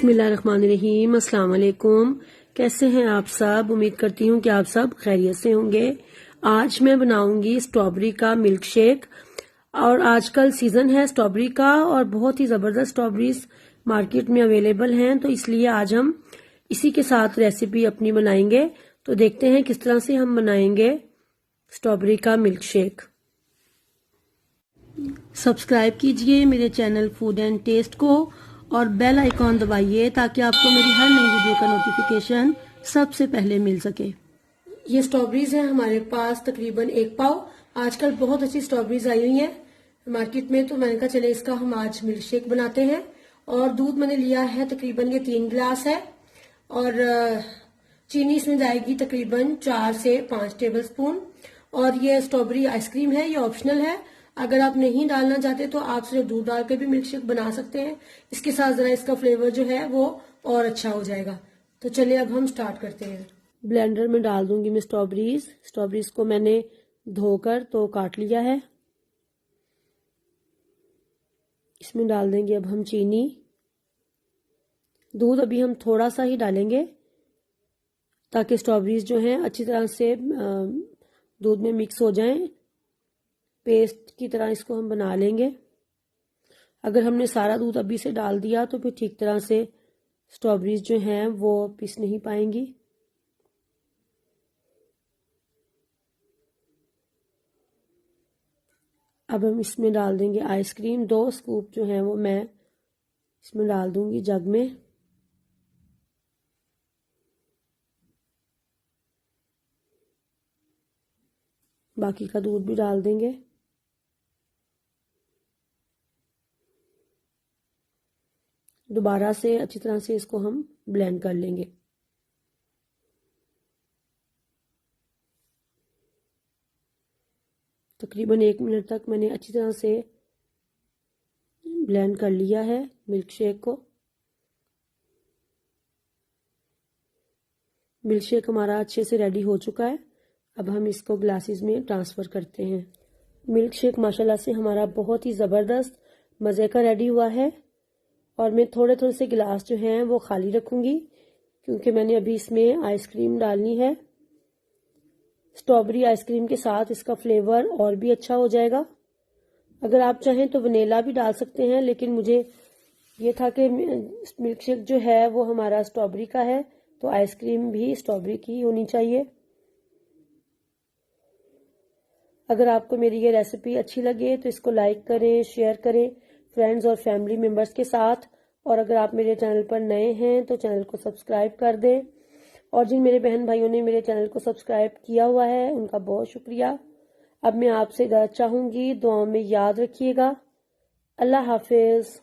बिस्मिल्लाहिर्रहमानिर्रहीम। अस्सलाम वालेकुम। कैसे हैं आप सब? उम्मीद करती हूँ कि आप सब खैरियत से होंगे। आज मैं बनाऊंगी स्ट्रॉबेरी का मिल्क शेक और आजकल सीजन है स्ट्रॉबेरी का और बहुत ही ज़बरदस्त स्ट्रॉबेरीज मार्केट में अवेलेबल हैं, तो इसलिए आज हम इसी के साथ रेसिपी अपनी बनाएंगे। तो देखते हैं किस तरह से हम बनाएंगे स्ट्रॉबेरी का मिल्क शेक। सब्सक्राइब कीजिए मेरे चैनल फूड एंड टेस्ट को और बेल आइकॉन दबाइए ताकि आपको मेरी हर नई वीडियो का नोटिफिकेशन सबसे पहले मिल सके। ये स्ट्रॉबेरीज हैं हमारे पास तकरीबन 1 पाव। आजकल बहुत अच्छी स्ट्रॉबेरीज आई हुई हैं मार्केट में, तो मैंने कहा चले इसका हम आज मिल्क शेक बनाते हैं। और दूध मैंने लिया है तकरीबन ये 3 गिलास है और चीनी इसमें जाएगी तकरीबन 4 से 5 टेबल स्पून। और ये स्ट्रॉबेरी आइसक्रीम है, ये ऑप्शनल है। अगर आप नहीं डालना चाहते तो आप सिर्फ दूध डाल के भी मिल्क शेक बना सकते हैं। इसके साथ जरा इसका फ्लेवर जो है वो और अच्छा हो जाएगा। तो चलिए अब हम स्टार्ट करते हैं। ब्लेंडर में डाल दूंगी मैं स्ट्रॉबेरीज को मैंने धोकर तो काट लिया है। इसमें डाल देंगे अब हम चीनी। दूध अभी हम थोड़ा सा ही डालेंगे ताकि स्ट्रॉबेरीज जो हैं अच्छी तरह से दूध में मिक्स हो जाएं। पेस्ट की तरह इसको हम बना लेंगे। अगर हमने सारा दूध अभी से डाल दिया तो फिर ठीक तरह से स्ट्रॉबेरीज जो हैं वो पिस नहीं पाएंगी। अब हम इसमें डाल देंगे आइसक्रीम। 2 स्कूप जो हैं वो मैं इसमें डाल दूंगी जग में। बाकी का दूध भी डाल देंगे। दोबारा से अच्छी तरह से इसको हम ब्लेंड कर लेंगे। तकरीबन 1 मिनट तक मैंने अच्छी तरह से ब्लेंड कर लिया है मिल्क शेक को। मिल्क शेक हमारा अच्छे से रेडी हो चुका है। अब हम इसको ग्लासेस में ट्रांसफर करते हैं। मिल्क शेक माशाल्लाह से हमारा बहुत ही ज़बरदस्त मज़े का रेडी हुआ है और मैं थोड़े थोड़े से गिलास जो हैं वो खाली रखूंगी क्योंकि मैंने अभी इसमें आइसक्रीम डालनी है। स्ट्रॉबेरी आइसक्रीम के साथ इसका फ्लेवर और भी अच्छा हो जाएगा। अगर आप चाहें तो वनीला भी डाल सकते हैं, लेकिन मुझे ये था कि मिल्क शेक जो है वो हमारा स्ट्रॉबेरी का है तो आइसक्रीम भी स्ट्रॉबेरी की होनी चाहिए। अगर आपको मेरी ये रेसिपी अच्छी लगे तो इसको लाइक करें, शेयर करें फ्रेंड्स और फैमिली मेम्बर्स के साथ। और अगर आप मेरे चैनल पर नए हैं तो चैनल को सब्सक्राइब कर दें। और जिन मेरे बहन भाइयों ने मेरे चैनल को सब्सक्राइब किया हुआ है उनका बहुत शुक्रिया। अब मैं आपसे चाहूंगी दुआओं में याद रखिएगा। अल्लाह हाफिज।